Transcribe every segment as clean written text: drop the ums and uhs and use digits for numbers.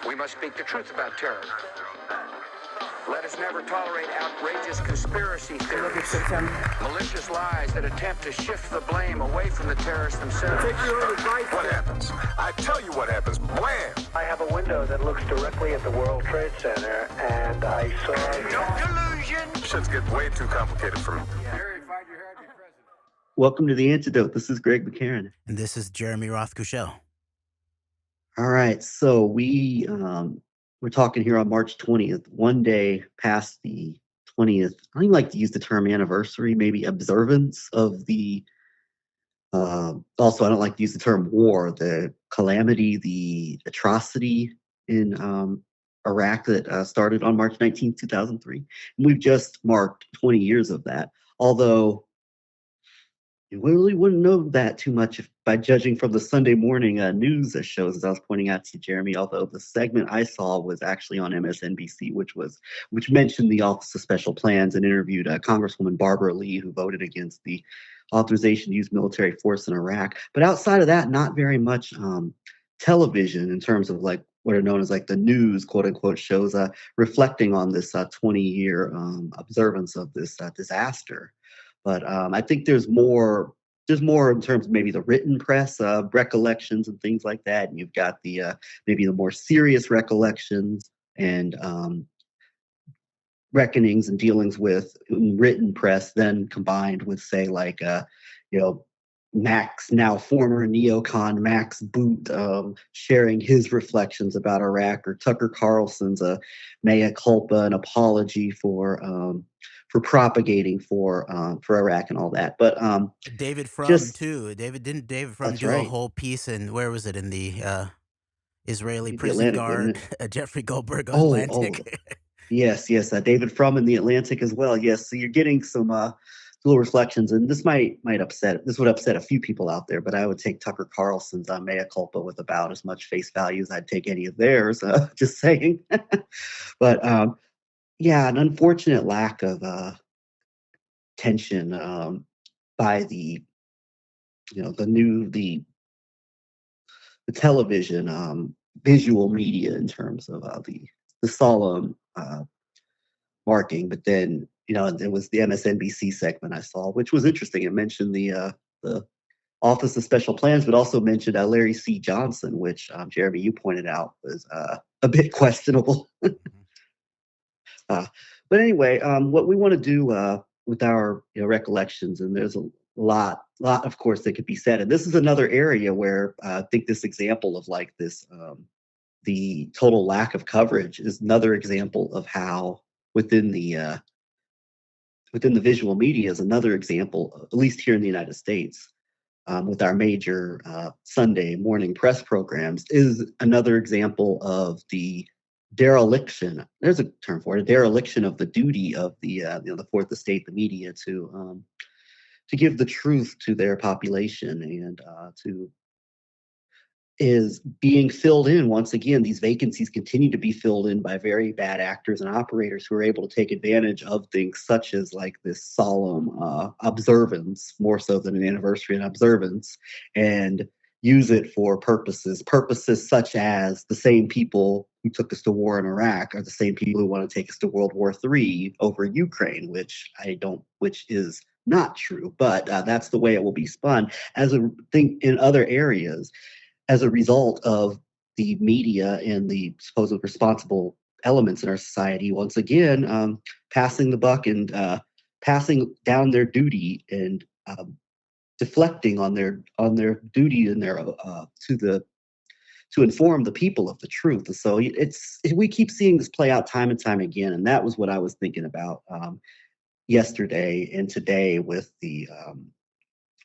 We must speak the truth about terror. Let us never tolerate outrageous conspiracy theories, malicious lies that attempt to shift the blame away from the terrorists themselves. Take your own advice. What happens? I tell you what happens. Blam! I have a window that looks directly at the World Trade Center, and I saw... No delusion! Shit's getting way too complicated for me. Welcome to The Antidote. This is Greg McCarran. And this is Jeremy Roth-Cushel. All right, so we're talking here on March 20th, one day past the 20th. I don't even like to use the term anniversary, maybe observance of the, also I don't like to use the term war, the calamity, the atrocity in Iraq that started on March 19th, 2003. And we've just marked 20 years of that, although we really wouldn't know that too much by judging from the Sunday morning news shows, as I was pointing out to Jeremy, although the segment I saw was actually on MSNBC, which mentioned the Office of Special Plans and interviewed Congresswoman Barbara Lee, who voted against the authorization to use military force in Iraq. But outside of that, not very much television in terms of like what are known as like the news, quote unquote, shows reflecting on this 20-year observance of this disaster. But I think there's more in terms of maybe the written press, recollections and things like that. And you've got the maybe the more serious recollections and reckonings and dealings with written press, then combined with, say, like, Max, now former neocon Max Boot, sharing his reflections about Iraq, or Tucker Carlson's mea culpa, an apology for propagating for Iraq and all that. But David Frum too. Didn't David Frum do a whole piece in, where was it, in the Israeli prison guard, Jeffrey Goldberg Atlantic? Yes, David Frum in the Atlantic as well. Yes, so you're getting some little reflections, and this would upset a few people out there, but I would take Tucker Carlson's mea culpa with about as much face value as I'd take any of theirs. Just saying. But yeah, an unfortunate lack of tension by the television visual media in terms of the solemn marking. But then there was the MSNBC segment I saw, which was interesting. It mentioned the Office of Special Plans, but also mentioned Larry C. Johnson, which Jeremy, you pointed out was a bit questionable. But anyway, what we want to do with our recollections, and there's a lot of course that could be said, and this is another area where I think this example of like this the total lack of coverage is another example of how within the visual media is another example, at least here in the United States, with our major Sunday morning press programs, is another example of the dereliction. There's a term for it: a dereliction of the duty of the fourth estate, the media, to give the truth to their population, and is being filled in once again. These vacancies continue to be filled in by very bad actors and operators who are able to take advantage of things such as like this solemn observance, more so than an anniversary, an observance, and use it for purposes such as the same people who took us to war in Iraq are the same people who want to take us to World War III over Ukraine, which is not true, but that's the way it will be spun as a thing in other areas as a result of the media and the supposed responsible elements in our society, once again, passing the buck and passing down their duty and deflecting on their duty and their to inform the people of the truth. So we keep seeing this play out time and time again, and that was what I was thinking about yesterday and today with the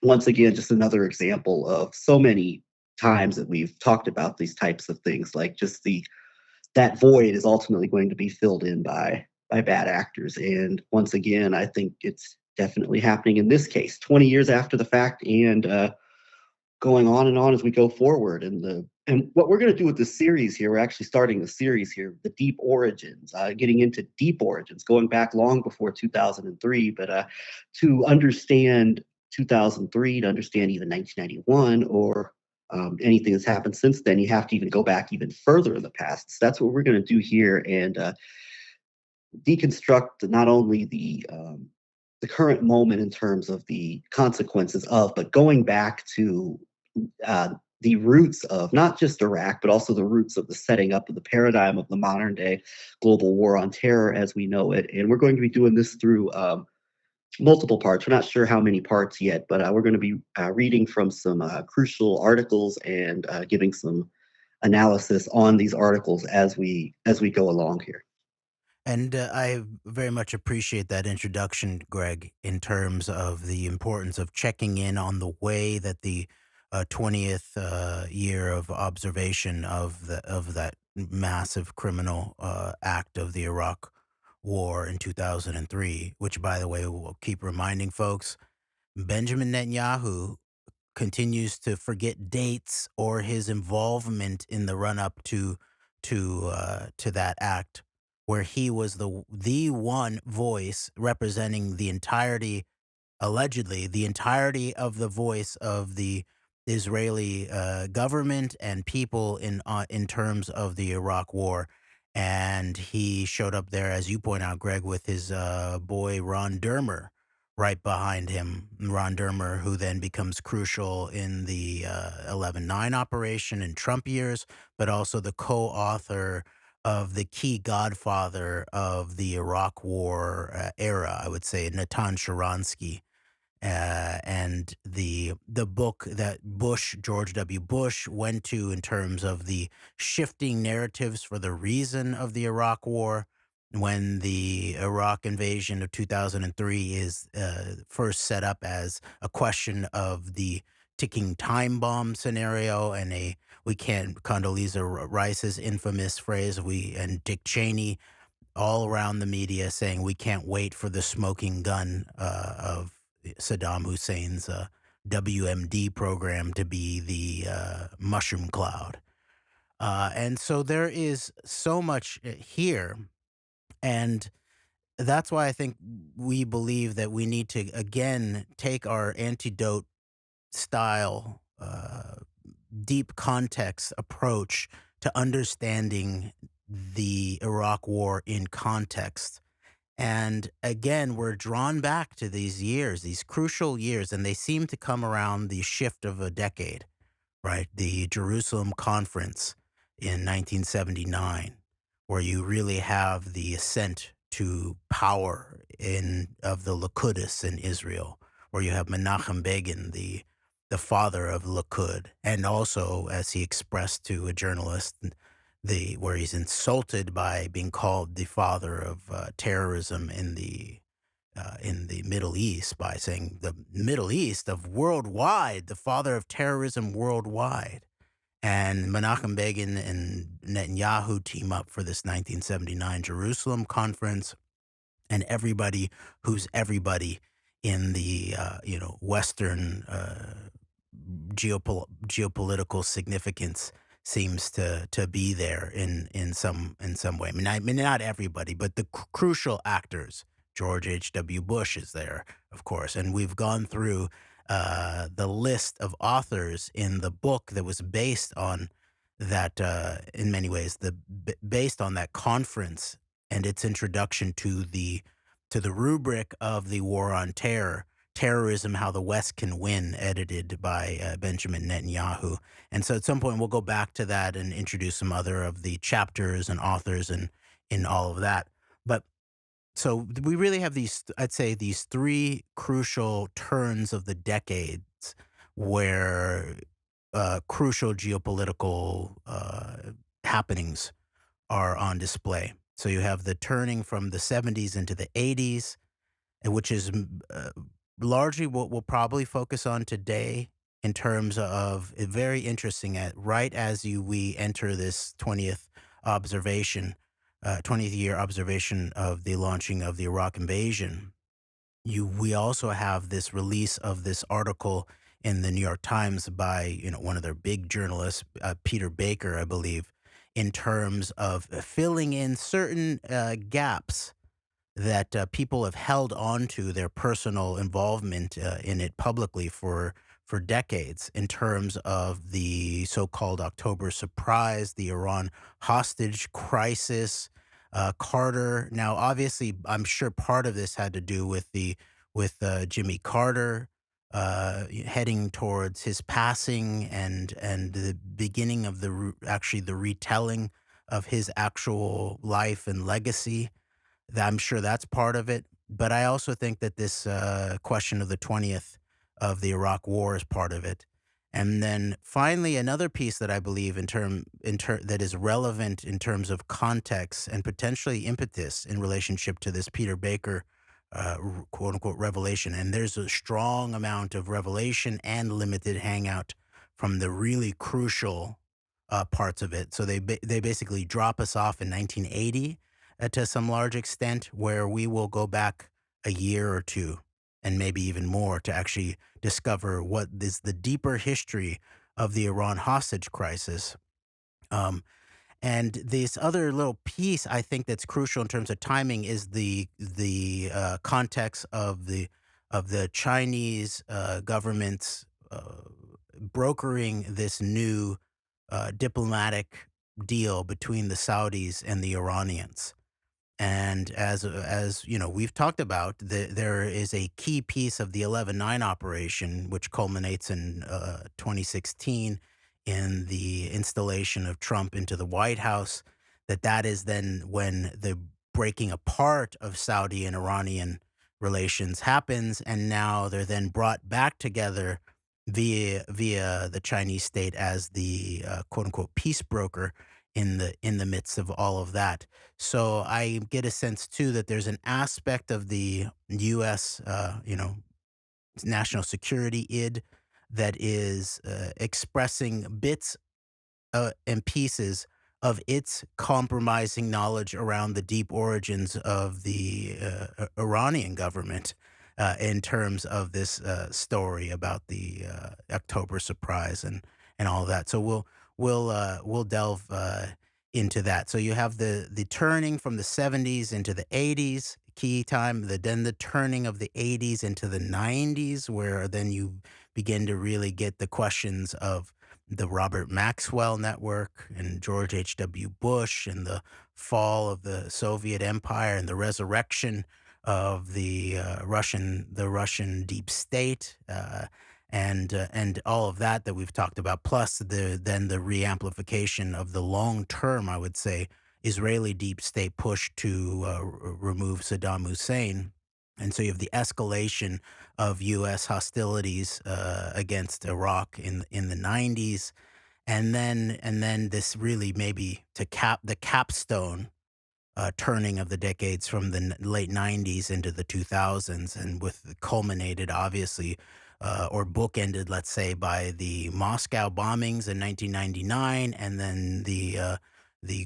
once again just another example of so many times that we've talked about these types of things, like just that void is ultimately going to be filled in by bad actors. And once again, I think it's definitely happening in this case, 20 years after the fact, and going on and on as we go forward. And what we're going to do with this series here, we're actually starting the series here, the deep origins, getting into deep origins, going back long before 2003, but to understand 2003, to understand even 1991, or anything that's happened since then, you have to even go back even further in the past. So that's what we're going to do here, and deconstruct not only the current moment in terms of the consequences of, but going back to the roots of not just Iraq, but also the roots of the setting up of the paradigm of the modern day global war on terror as we know it. And we're going to be doing this through multiple parts. We're not sure how many parts yet, but we're going to be reading from some crucial articles and giving some analysis on these articles as we go along here. And I very much appreciate that introduction, Greg, in terms of the importance of checking in on the way that the 20th year of observation of that massive criminal act of the Iraq War in 2003, which, by the way, we'll keep reminding folks, Benjamin Netanyahu continues to forget dates or his involvement in the run up to that act, where he was the one voice representing the entirety, allegedly the entirety of the voice of the Israeli government and people in terms of the Iraq War. And he showed up there, as you point out, Greg, with his boy Ron Dermer right behind him. Ron Dermer, who then becomes crucial in the 11/9 operation in Trump years, but also the co-author of the key godfather of the Iraq War era, I would say, Natan Sharansky, and the book that George W. Bush went to in terms of the shifting narratives for the reason of the Iraq War, when the Iraq invasion of 2003 is first set up as a question of the ticking time bomb scenario, and we can't, Condoleezza Rice's infamous phrase, and Dick Cheney all around the media saying we can't wait for the smoking gun of Saddam Hussein's WMD program to be the mushroom cloud. And so there is so much here. And that's why I think we believe that we need to, again, take our antidote style, deep context approach to understanding the Iraq War in context. And again, we're drawn back to these years, these crucial years, and they seem to come around the shift of a decade, right? The Jerusalem Conference in 1979, where you really have the ascent to power of the Likudists in Israel, where you have Menachem Begin, the father of Likud, and also, as he expressed to a journalist, where he's insulted by being called the father of terrorism in the Middle East, by saying the Middle East of worldwide, the father of terrorism worldwide. And Menachem Begin and Netanyahu team up for this 1979 Jerusalem conference, and everybody who's everybody in the Western geopolitical significance seems to be there in some way. I mean, not everybody, but the crucial actors. George H.W. Bush is there, of course, and we've gone through the list of authors in the book that was based on that, in many ways, based on that conference and its introduction to the rubric of the war on terrorism, how the West can win, edited by Benjamin Netanyahu. And so at some point we'll go back to that and introduce some other of the chapters and authors and in all of that. But so we really have I'd say these three crucial turns of the decades where crucial geopolitical happenings are on display. So you have the turning from the 70s into the 80s, which is largely what we'll probably focus on today in terms of very interesting right as we enter this 20th year observation of the launching of the Iraq invasion. We also have this release of this article in the New York Times by one of their big journalists, Peter Baker, I believe, in terms of filling in certain gaps that people have held on to their personal involvement in it publicly for for decades in terms of the so-called October surprise, the Iran hostage crisis, Carter. Now, obviously, I'm sure part of this had to do with Jimmy Carter heading towards his passing and the beginning of actually the retelling of his actual life and legacy. I'm sure that's part of it. But I also think that this question of the 20th of the Iraq War is part of it. And then finally, another piece that I believe that is relevant in terms of context and potentially impetus in relationship to this Peter Baker quote unquote revelation. And there's a strong amount of revelation and limited hangout from the really crucial parts of it. So they basically drop us off in 1980 to some large extent, where we will go back a year or two and maybe even more to actually discover what is the deeper history of the Iran hostage crisis. Um, and this other little piece I think that's crucial in terms of timing is the context of the Chinese government's brokering this new diplomatic deal between the Saudis and the Iranians. And as you know, we've talked about, there is a key piece of the 11/9 operation, which culminates in 2016 in the installation of Trump into the White House. That is then when the breaking apart of Saudi and Iranian relations happens, and now they're then brought back together via the Chinese state as the quote unquote peace broker in the midst of all of that. So I get a sense too that there's an aspect of the U.S. National security id that is expressing bits and pieces of its compromising knowledge around the deep origins of the Iranian government in terms of this story about the October surprise and all of that. So we'll delve into that. So you have the turning from the 70s into the 80s, key time, then the turning of the 80s into the 90s, where then you begin to really get the questions of the Robert Maxwell Network and George H.W. Bush and the fall of the Soviet Empire and the resurrection of the Russian deep state and all of that we've talked about, plus then the reamplification of the long term, I would say, Israeli deep state push to remove Saddam Hussein. And so you have the escalation of U.S. hostilities against Iraq in the 90s, and then this really maybe to cap the capstone turning of the decades from the late 90s into the 2000s, and with culminated obviously or bookended, let's say, by the Moscow bombings in 1999, and then the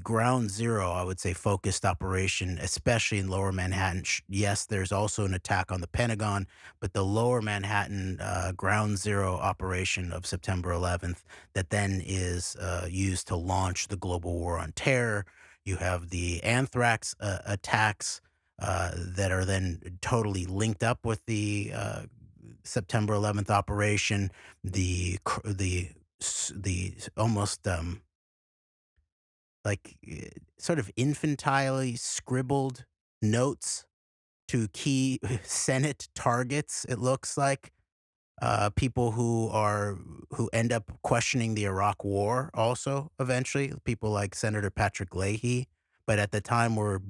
ground zero, I would say, focused operation, especially in Lower Manhattan. Yes, there's also an attack on the Pentagon, but the Lower Manhattan ground zero operation of September 11th that then is used to launch the global war on terror. You have the anthrax attacks that are then totally linked up with the September 11th operation. The almost sort of infantilely scribbled notes to key Senate targets. It looks like people who end up questioning the Iraq War also eventually, people like Senator Patrick Leahy, but at the time were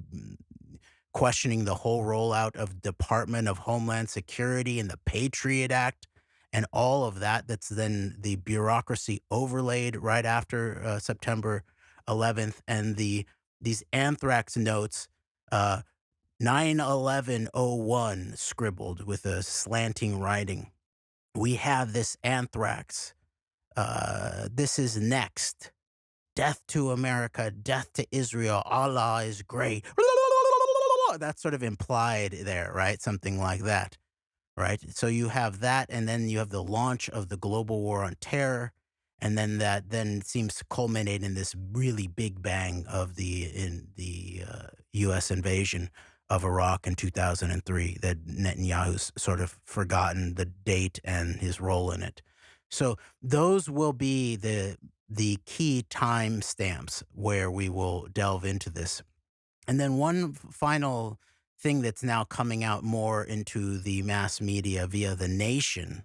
questioning the whole rollout of Department of Homeland Security and the Patriot Act and all of that. That's then the bureaucracy overlaid right after September 11th, and these anthrax notes, 9/11/01 scribbled with a slanting writing. We have this anthrax. This is next. Death to America, death to Israel. Allah is great. That's sort of implied there, right? Something like that, right? So you have that, and then you have the launch of the global war on terror, and then that then seems to culminate in this really big bang of the U.S. invasion of Iraq in 2003. That Netanyahu's sort of forgotten the date and his role in it. So those will be the key time stamps where we will delve into this. And then one final thing that's now coming out more into the mass media via The Nation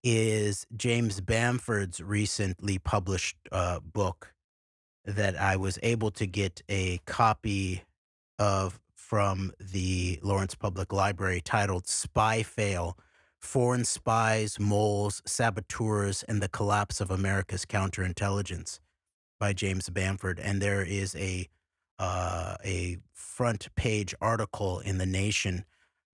is James Bamford's recently published book that I was able to get a copy of from the Lawrence Public Library, titled Spy Fail: Foreign Spies, Moles, Saboteurs, and the Collapse of America's Counterintelligence, by James Bamford. And there is a front page article in The Nation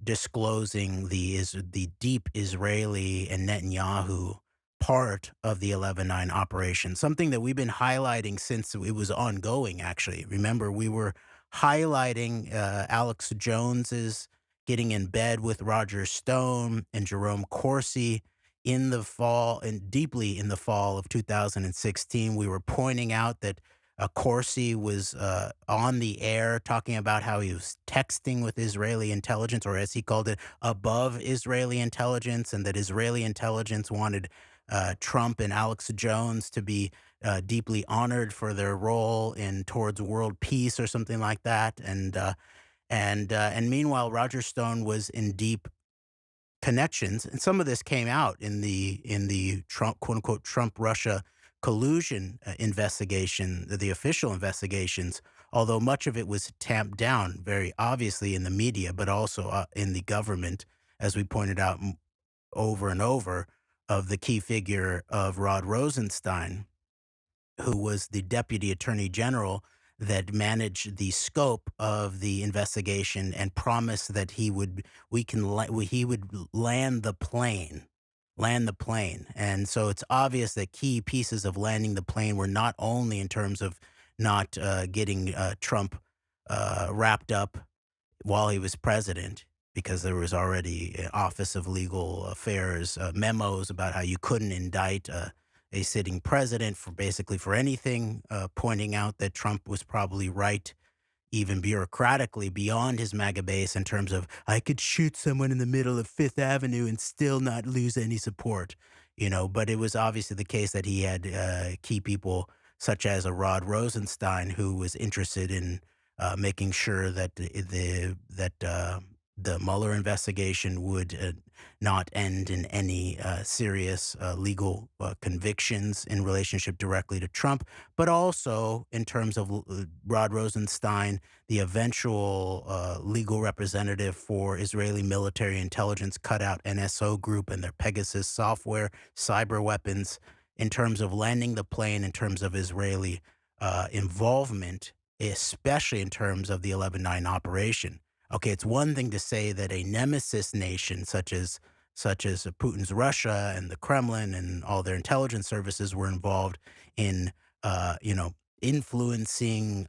disclosing the deep Israeli and Netanyahu part of the 11/9 operation, something that we've been highlighting since it was ongoing, actually. Remember, we were highlighting Alex Jones's getting in bed with Roger Stone and Jerome Corsi in the fall, and deeply in the fall of 2016. We were pointing out that Corsi was on the air talking about how he was texting with Israeli intelligence, or as he called it, above Israeli intelligence, and that Israeli intelligence wanted Trump and Alex Jones to be deeply honored for their role in towards world peace or something like that. And meanwhile, Roger Stone was in deep connections, and some of this came out in the Trump, quote unquote, Trump Russia collusion investigation, the official investigations. Although much of it was tamped down, very obviously in the media, but also in the government, as we pointed out over and over, of the key figure of Rod Rosenstein, who was the deputy attorney general that managed the scope of the investigation and promised that he would land the plane. And so it's obvious that key pieces of landing the plane were not only in terms of not getting Trump wrapped up while he was president, because there was already Office of Legal Affairs memos about how you couldn't indict a sitting president for basically for anything, pointing out that Trump was probably right, even bureaucratically beyond his MAGA base, in terms of, I could shoot someone in the middle of Fifth Avenue and still not lose any support, But it was obviously the case that he had key people such as a Rod Rosenstein, who was interested in making sure that the Mueller investigation would not end in any serious legal convictions in relationship directly to Trump, but also in terms of Rod Rosenstein, the eventual legal representative for Israeli military intelligence cutout NSO group and their Pegasus software, cyber weapons, in terms of landing the plane, in terms of Israeli involvement, especially in terms of the 11/9 operation. Okay, it's one thing to say that a nemesis nation such as Putin's Russia and the Kremlin and all their intelligence services were involved in, influencing,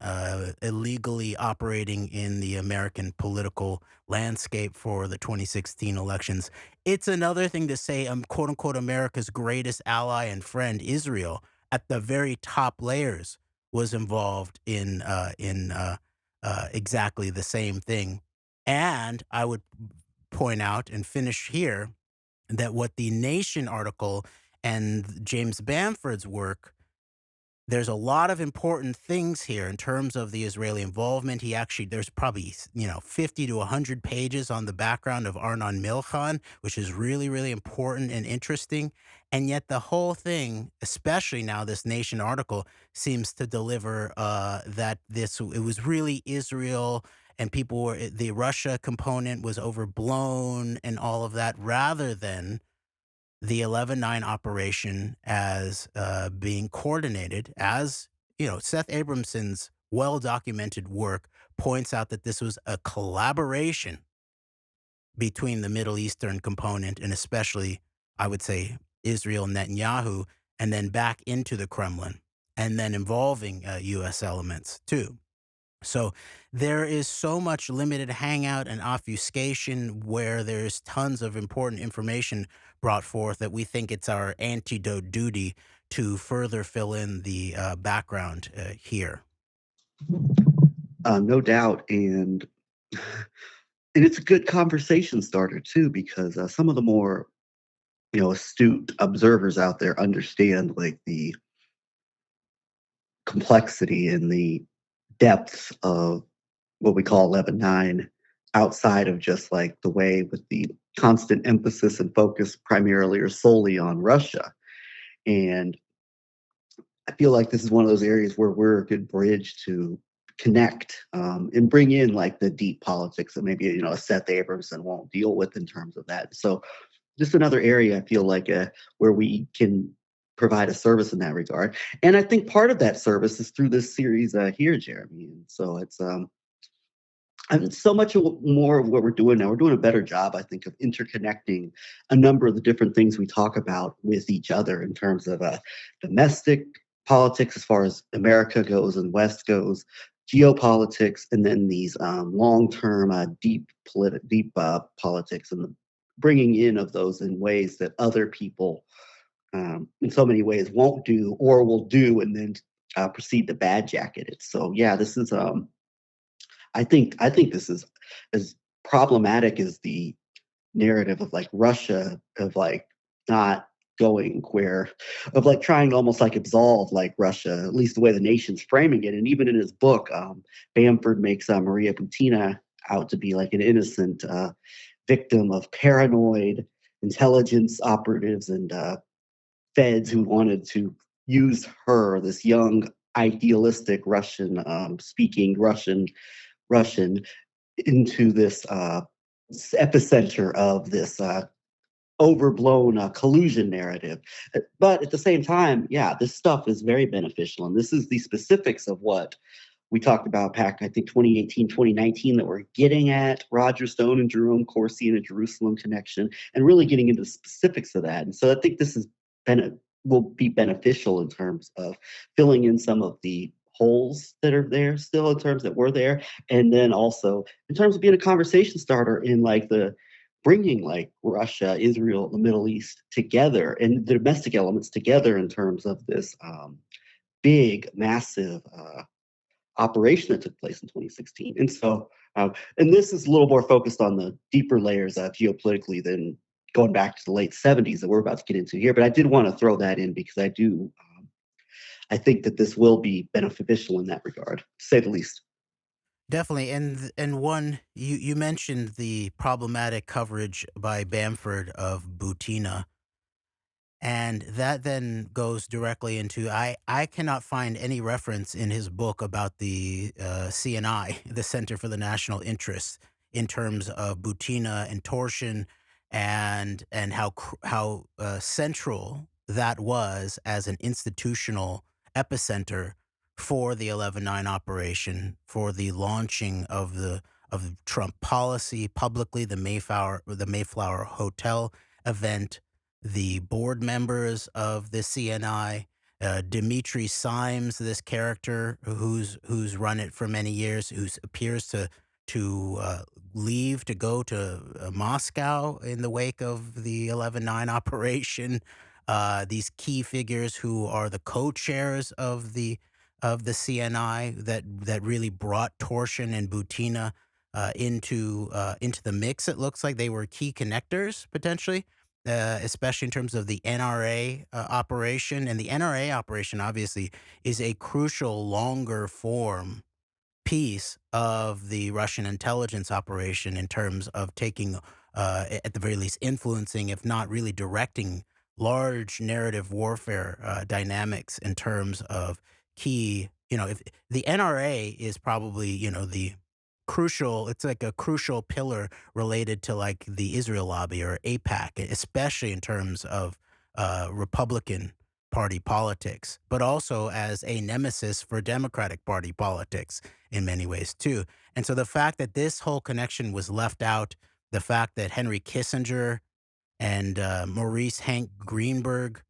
illegally operating in the American political landscape for the 2016 elections. It's another thing to say, quote unquote, America's greatest ally and friend, Israel, at the very top layers, was involved in exactly the same thing. And I would point out and finish here that what the Nation article and James Bamford's work, there's a lot of important things here in terms of the Israeli involvement. There's probably, 50 to 100 pages on the background of Arnon Milchan, which is really, really important and interesting. And yet the whole thing, especially now this Nation article, seems to deliver it was really Israel, and the Russia component was overblown and all of that, rather than the 11/9 operation as being coordinated, as Seth Abramson's well-documented work points out, that this was a collaboration between the Middle Eastern component, and especially, I would say, Israel and Netanyahu, and then back into the Kremlin, and then involving U.S. elements too. So there is so much limited hangout and obfuscation, where there's tons of important information brought forth, that we think it's our antidote duty to further fill in the background here. No doubt, and it's a good conversation starter too, because some of the more astute observers out there understand like the complexity and the depths of what we call 11/9 outside of just like the way with the constant emphasis and focus primarily or solely on Russia. And I feel like this is one of those areas where we're a good bridge to connect and bring in like the deep politics that maybe a Seth Abramson won't deal with in terms of that. So just another area I feel like where we can provide a service in that regard. And I think part of that service is through this series here, Jeremy. And so it's so much more of what we're doing now. We're doing a better job, I think, of interconnecting a number of the different things we talk about with each other in terms of domestic politics, as far as America goes and West goes, geopolitics, and then these long-term, deep politics, and the bringing in of those in ways that other people, in so many ways, won't do or will do, and then proceed to bad jacket it. So yeah, this is. I think this is as problematic as the narrative of like Russia of like not going where of like trying to almost like absolve like Russia, at least the way the nation's framing it. And even in his book, Bamford makes Maria Butina out to be like an innocent victim of paranoid intelligence operatives and feds who wanted to use her, this young idealistic Russian speaking Russian into this epicenter of this overblown collusion narrative. But at the same time, yeah, this stuff is very beneficial. And this is the specifics of what we talked about back, I think, 2018, 2019, that we're getting at Roger Stone and Jerome Corsi and a Jerusalem connection, and really getting into the specifics of that. And so I think this is will be beneficial in terms of filling in some of the holes that are there still in terms that were there, and then also in terms of being a conversation starter in like the bringing like Russia, Israel, the Middle East together and the domestic elements together in terms of this big, massive operation that took place in 2016. And so, and this is a little more focused on the deeper layers geopolitically than going back to the late 70s that we're about to get into here. But I did want to throw that in because I think that this will be beneficial in that regard, to say the least. Definitely, and one you mentioned the problematic coverage by Bamford of Butina, and that then goes directly into I cannot find any reference in his book about the CNI, the Center for the National Interest, in terms of Butina and torsion, and how central that was as an institutional epicenter for the 11/9 operation, for the launching of the Trump policy publicly, the Mayflower Hotel event, the board members of the CNI, Dimitri Simes, this character who's run it for many years, who appears to leave to go to Moscow in the wake of the 11/9 operation. These key figures who are the co-chairs of the CNI that really brought Torsion and Butina into the mix. It looks like they were key connectors potentially, especially in terms of the NRA operation. And the NRA operation, obviously, is a crucial longer form piece of the Russian intelligence operation in terms of taking, at the very least, influencing, if not really directing, large narrative warfare dynamics in terms of key. If the NRA is probably, the crucial, it's like a crucial pillar related to like the Israel lobby or APAC, especially in terms of Republican Party politics, but also as a nemesis for Democratic Party politics in many ways too. And so the fact that this whole connection was left out, the fact that Henry Kissinger and Maurice Hank Greenberg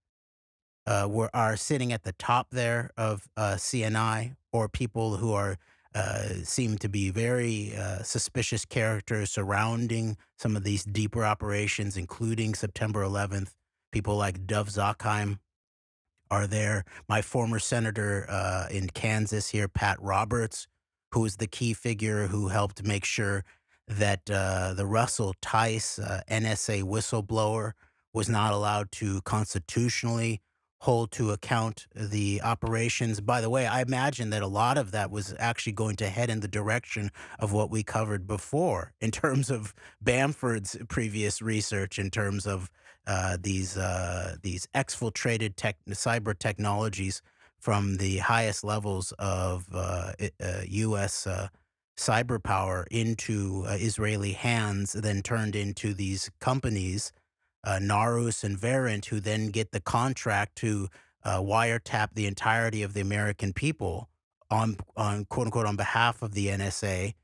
are sitting at the top there of CNI, or people who are seem to be very suspicious characters surrounding some of these deeper operations, including September 11th. People like Dov Zakheim are there. My former senator in Kansas here, Pat Roberts, who is the key figure who helped make sure that the Russell Tice NSA whistleblower was not allowed to constitutionally hold to account the operations. By the way, I imagine that a lot of that was actually going to head in the direction of what we covered before in terms of Bamford's previous research, in terms of these exfiltrated cyber technologies from the highest levels of U.S. Cyber power into Israeli hands, then turned into these companies, Narus and Verint, who then get the contract to wiretap the entirety of the American people on quote unquote on behalf of the NSA,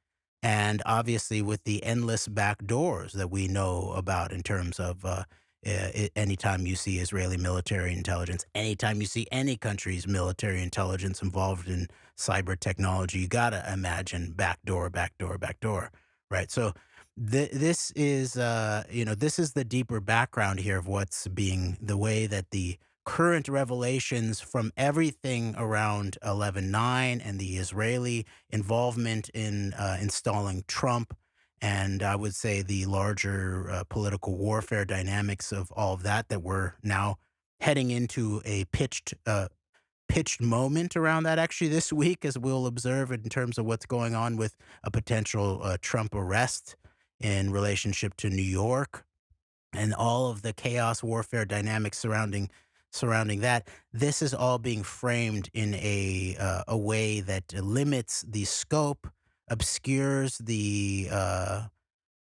and obviously with the endless back doors that we know about in terms of anytime you see Israeli military intelligence, anytime you see any country's military intelligence involved in cyber technology, you got to imagine backdoor, backdoor, backdoor, right? So this is, this is the deeper background here of what's being the way that the current revelations from everything around 11/9 and the Israeli involvement in installing Trump, and I would say the larger political warfare dynamics of all of that, that we're now heading into a pitched moment around that actually this week, as we'll observe in terms of what's going on with a potential Trump arrest in relationship to New York, and all of the chaos warfare dynamics surrounding that. This is all being framed in a way that limits the scope, obscures the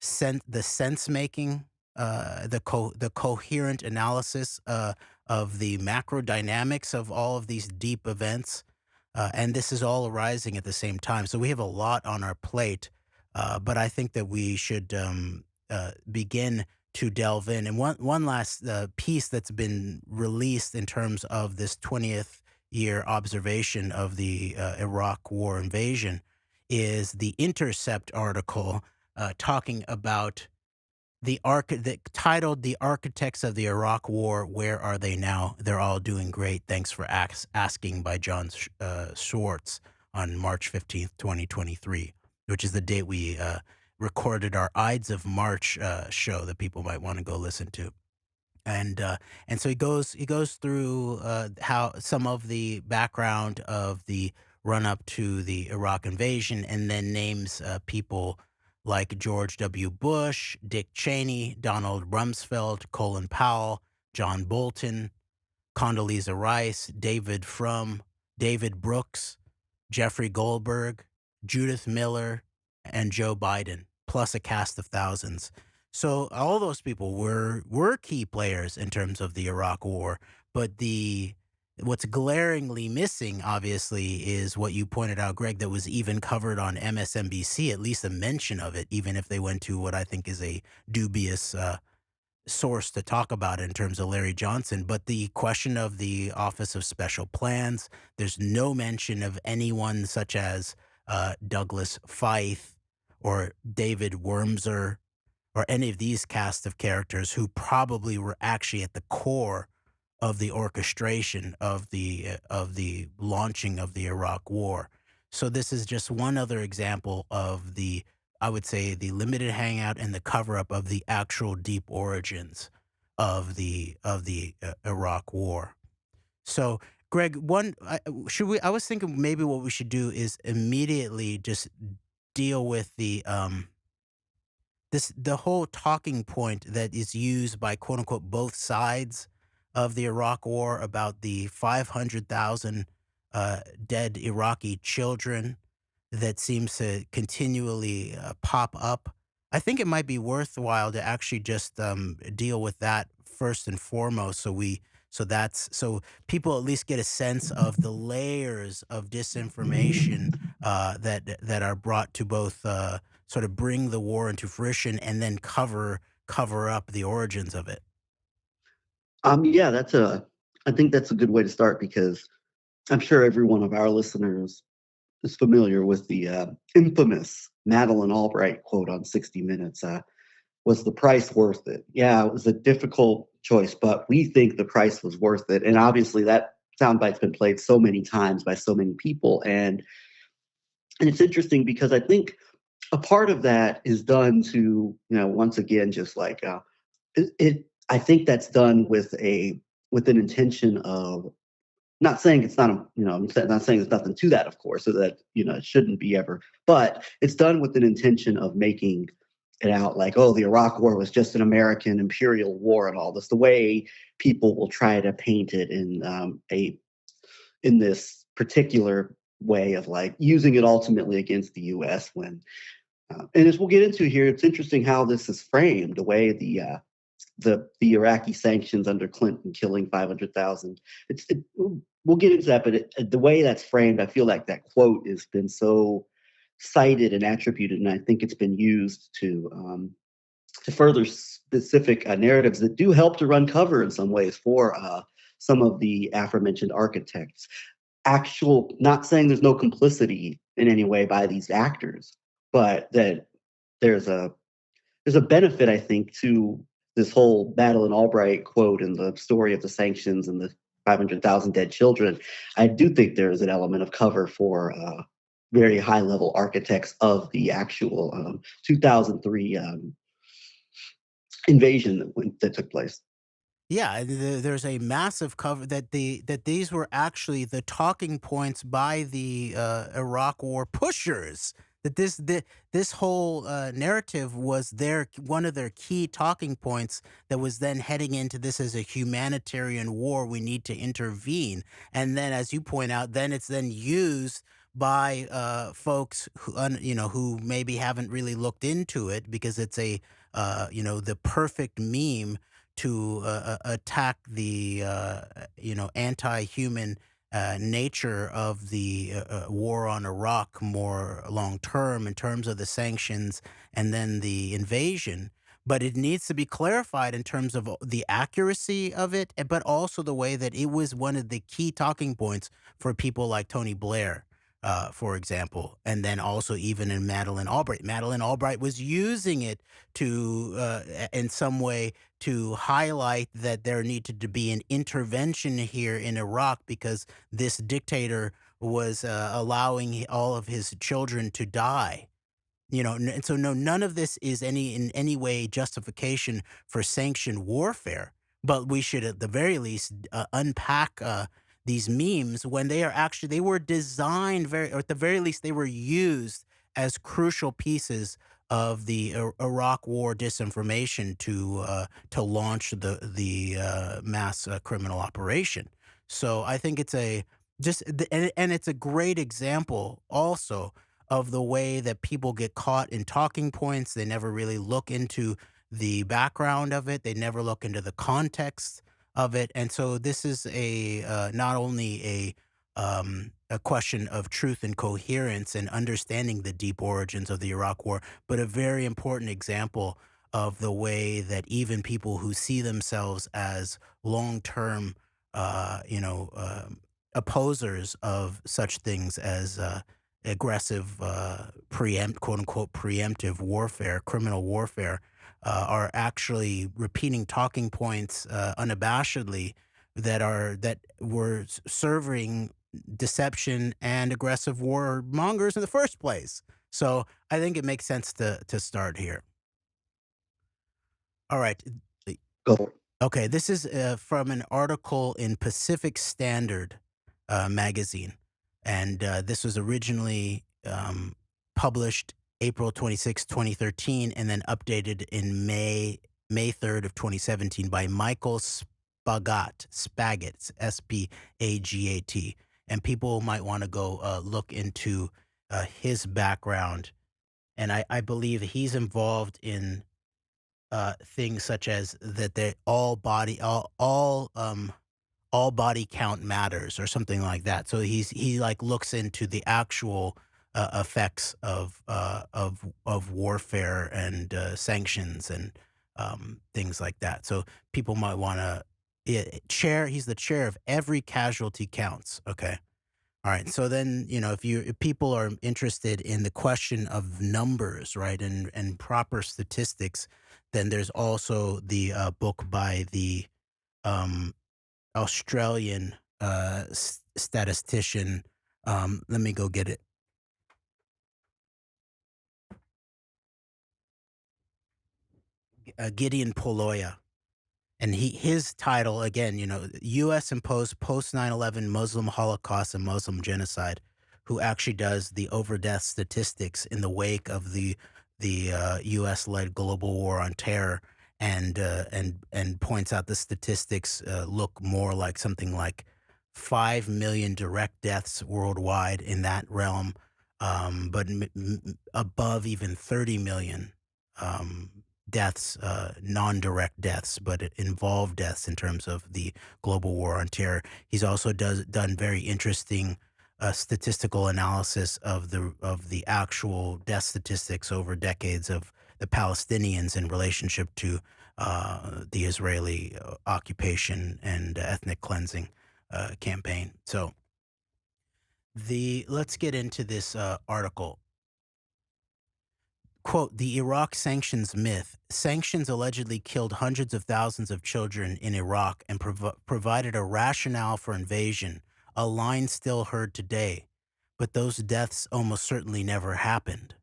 sense making, the coherent analysis of the macro dynamics of all of these deep events, and this is all arising at the same time. So we have a lot on our plate, but I think that we should begin to delve in. And one last piece that's been released in terms of this 20th year observation of the Iraq War invasion is the Intercept article talking about titled "The Architects of the Iraq War, Where Are They Now? They're All Doing Great. Thanks for asking," by John Schwartz on March 15th, 2023, which is the date we recorded our Ides of March show that people might want to go listen to. And so he goes through how some of the background of the run up to the Iraq invasion, and then names people like George W. Bush, Dick Cheney, Donald Rumsfeld, Colin Powell, John Bolton, Condoleezza Rice, David Frum, David Brooks, Jeffrey Goldberg, Judith Miller, and Joe Biden, plus a cast of thousands. So all those people were key players in terms of the Iraq War, but what's glaringly missing, obviously, is what you pointed out, Greg, that was even covered on MSNBC, at least a mention of it, even if they went to what I think is a dubious source to talk about it in terms of Larry Johnson. But the question of the Office of Special Plans, there's no mention of anyone such as Douglas Feith or David Wormser, or any of these cast of characters who probably were actually at the core of the orchestration of the launching of the Iraq War. So this is just one other example of I would say, the limited hangout and the cover up of the actual deep origins of the Iraq War. So, Greg, I was thinking maybe what we should do is immediately just deal with the whole talking point that is used by quote unquote both sides of the Iraq War about the 500,000 dead Iraqi children that seems to continually pop up. I think it might be worthwhile to actually just deal with that first and foremost, so people at least get a sense of the layers of disinformation that are brought to both sort of bring the war into fruition and then cover up the origins of it. Yeah, I think that's a good way to start, because I'm sure every one of our listeners is familiar with the infamous Madeleine Albright quote on 60 Minutes. Was the price worth it? Yeah, it was a difficult choice, but we think the price was worth it. And obviously that soundbite's been played so many times by so many people. And it's interesting because I think a part of that is done to, once again, just like I think that's done with an intention of, not saying it's not, I'm not saying there's nothing to that, of course, so that, it shouldn't be ever, but it's done with an intention of making it out like, oh, the Iraq War was just an American imperial war and all this, the way people will try to paint it in this particular way of like using it ultimately against the U.S. when, and as we'll get into here, it's interesting how this is framed, the way the Iraqi sanctions under Clinton killing 500,000. We'll get into that, but the way that's framed, I feel like that quote has been so cited and attributed, and I think it's been used to further specific narratives that do help to run cover in some ways for some of the aforementioned architects. Not saying there's no complicity in any way by these actors, but that there's a benefit, I think, to this whole Madeleine Albright quote and the story of the sanctions and the 500,000 dead children. I do think there is an element of cover for very high level architects of the actual 2003 invasion that took place. Yeah, there's a massive cover that these were actually the talking points by the Iraq War pushers. That this whole narrative was one of their key talking points. That was then heading into this as a humanitarian war. We need to intervene, and then, as you point out, then it's then used by folks who maybe haven't really looked into it because it's the perfect meme to attack the anti-human nature of the war on Iraq more long term in terms of the sanctions and then the invasion. But it needs to be clarified in terms of the accuracy of it, but also the way that it was one of the key talking points for people like Tony Blair, for example, and then also even in Madeleine Albright. Madeleine Albright was using it to, in some way, to highlight that there needed to be an intervention here in Iraq because this dictator was allowing all of his children to die. And so no, none of this is in any way justification for sanctioned warfare. But we should, at the very least, unpack these memes when they were designed or at the very least, they were used as crucial pieces of the Iraq War disinformation to launch the mass criminal operation. So I think it's and it's a great example also of the way that people get caught in talking points. They never really look into the background of it. They never look into the context of it. And so this is not only a question of truth and coherence and understanding the deep origins of the Iraq War, but a very important example of the way that even people who see themselves as long-term, opposers of such things as aggressive, quote unquote, preemptive warfare, criminal warfare, are actually repeating talking points unabashedly that were serving deception and aggressive warmongers in the first place. So I think it makes sense to start here. All right. Go. Okay, this is from an article in Pacific Standard magazine, and this was originally published April 26, 2013, and then updated in May 3rd of 2017 by Michael Spagat, it's Spagat, and people might want to go look into his background, and I believe he's involved in things such as that they all body count matters or something like that. So he like looks into the actual effects of warfare and sanctions and things like that. So people might want to He's the chair of Every Casualty Counts. Okay. All right. So then, if people are interested in the question of numbers, right, and proper statistics, then there's also the book by the um, Australian statistician. Let me go get it. Gideon Poloya. And his title again, U.S. imposed post 9/11 Muslim Holocaust and Muslim genocide, who actually does the overdeath statistics in the wake of the U.S. led global war on terror, and points out the statistics look more like something like 5 million direct deaths worldwide in that realm, but above even 30 million. Um, Deaths, non-direct deaths, but it involved deaths in terms of the global war on terror. He's also done very interesting statistical analysis of the actual death statistics over decades of the Palestinians in relationship to the Israeli occupation and ethnic cleansing campaign. So let's get into this article. Quote, the Iraq Sanctions Myth. Sanctions allegedly killed hundreds of thousands of children in Iraq and provided a rationale for invasion, a line still heard today. But those deaths almost certainly never happened.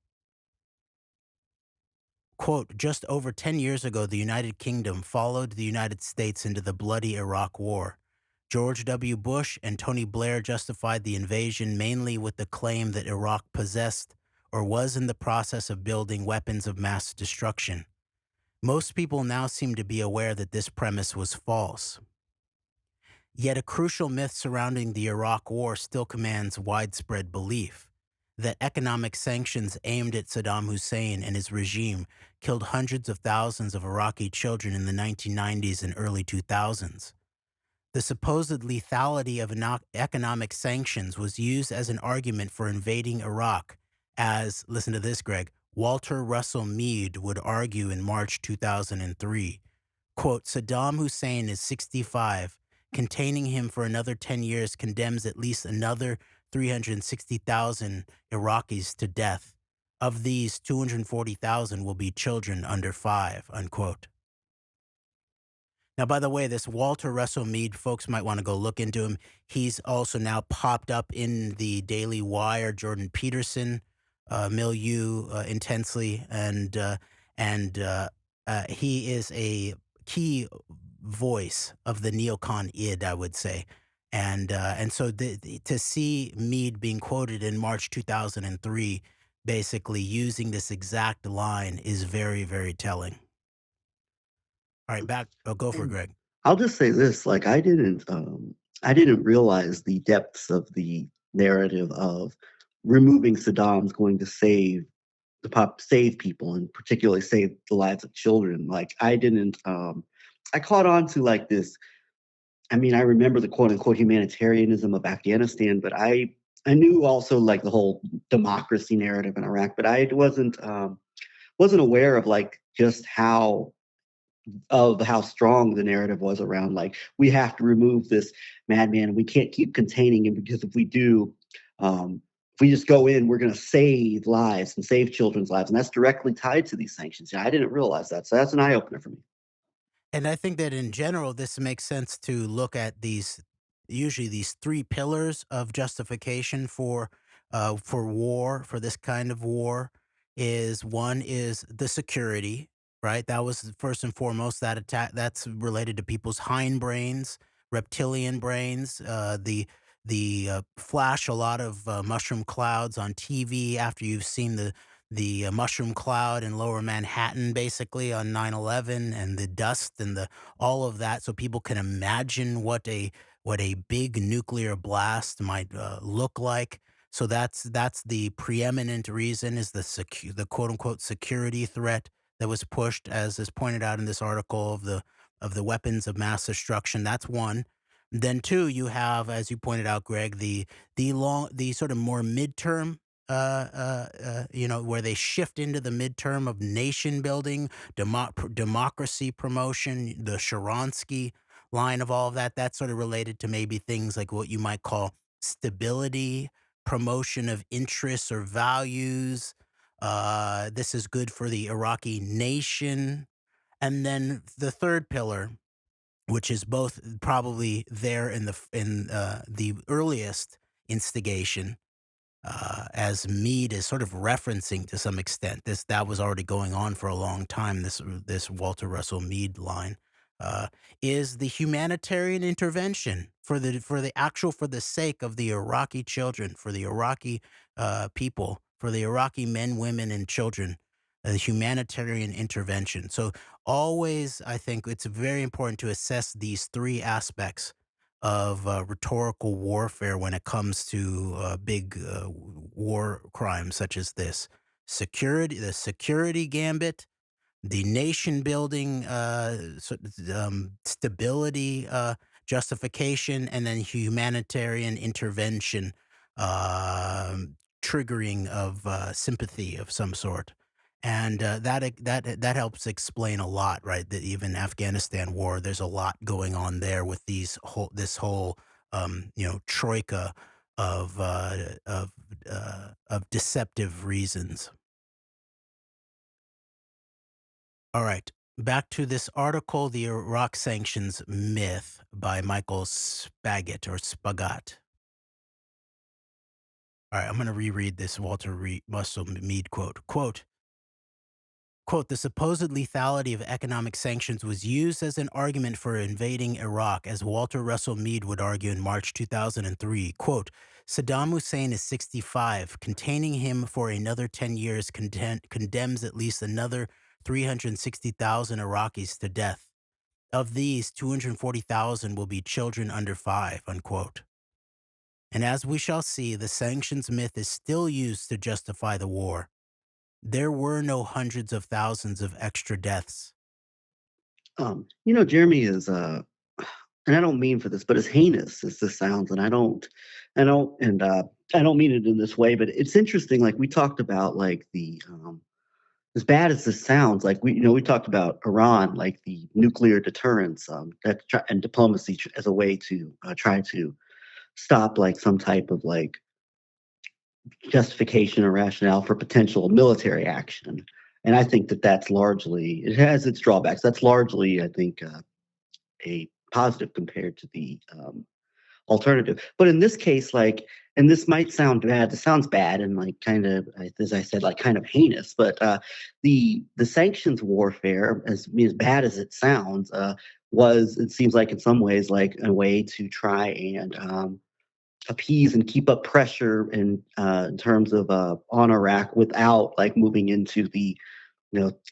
Quote, just over 10 years ago, the United Kingdom followed the United States into the bloody Iraq War. George W. Bush and Tony Blair justified the invasion mainly with the claim that Iraq possessed or was in the process of building weapons of mass destruction. Most people now seem to be aware that this premise was false. Yet a crucial myth surrounding the Iraq War still commands widespread belief: that economic sanctions aimed at Saddam Hussein and his regime killed hundreds of thousands of Iraqi children in the 1990s and early 2000s. The supposed lethality of economic sanctions was used as an argument for invading Iraq, as, listen to this, Greg, Walter Russell Mead would argue in March 2003. Quote, Saddam Hussein is 65. Containing him for another 10 years condemns at least another 360,000 Iraqis to death. Of these, 240,000 will be children under 5, unquote. Now, by the way, this Walter Russell Mead, folks might want to go look into him. He's also now popped up in the Daily Wire, Jordan Peterson milieu intensely, and he is a key voice of the neocon id, I would say. And so to see Mead being quoted in March 2003, basically using this exact line, is very, very telling. All right, back. Oh, go for it, Greg. I'll just say this: like I didn't realize the depths of the narrative of removing Saddam's going to save save people, and particularly save the lives of children. Like I didn't. I caught on to like this. I mean, I remember the quote unquote humanitarianism of Afghanistan, but I knew also like the whole democracy narrative in Iraq, but I wasn't aware of like just how strong the narrative was around like we have to remove this madman. We can't keep containing him because if we do, if we just go in, we're going to save lives and save children's lives, and that's directly tied to these sanctions. Yeah, I didn't realize that, so that's an eye opener for me. And I think that in general, this makes sense to look at usually these three pillars of justification for war, for this kind of war. One is the security, right? That was first and foremost that attack. That's related to people's hindbrains, reptilian brains. The flash a lot of mushroom clouds on TV after you've seen the mushroom cloud in lower Manhattan, basically on 9/11, and the dust and all of that, so people can imagine what a big nuclear blast might look like. So that's the preeminent reason, is the quote unquote security threat that was pushed, as is pointed out in this article, of the weapons of mass destruction. That's one. Then two, you have, as you pointed out, Greg, the sort of more midterm, where they shift into the midterm of nation building, democracy promotion, the Sharansky line of all of that. That's sort of related to maybe things like what you might call stability, promotion of interests or values. This is good for the Iraqi nation. And then the third pillar, which is both probably there in the earliest instigation, as Mead is sort of referencing to some extent. That was already going on for a long time. This Walter Russell Mead line, uh, is the humanitarian intervention for the sake of the Iraqi children, for the Iraqi people, for the Iraqi men, women, and children. Humanitarian intervention. So always, I think it's very important to assess these three aspects of rhetorical warfare when it comes to big war crimes such as this: the security gambit, the nation building, stability justification, and then humanitarian intervention, triggering of sympathy of some sort. And that helps explain a lot, right? That even Afghanistan war, there's a lot going on there with this whole troika of deceptive reasons. All right. Back to this article, The Iraq Sanctions Myth by Michael Spagat or Spagat. All right, I'm going to reread this Russell Mead quote. The supposed lethality of economic sanctions was used as an argument for invading Iraq, as Walter Russell Mead would argue in March 2003. Quote, Saddam Hussein is 65. Containing him for another 10 years condemns at least another 360,000 Iraqis to death. Of these, 240,000 will be children under 5, unquote. And as we shall see, the sanctions myth is still used to justify the war. There were no hundreds of thousands of extra deaths. Jeremy is and I don't mean for this, but as heinous as this sounds, and I don't mean it in this way, but it's interesting. Like we talked about, like the as bad as this sounds, like we talked about Iran, like the nuclear deterrence, and diplomacy as a way to try to stop like some type of like justification or rationale for potential military action. And I think that it has its drawbacks. That's largely, I think, a positive compared to the alternative. But in this case, like, and this might sound bad. This sounds bad and like kind of, as I said, like kind of heinous. But the sanctions warfare, as bad as it sounds, it seems like in some ways like a way to try and appease and keep up pressure in terms of on Iraq without like moving into the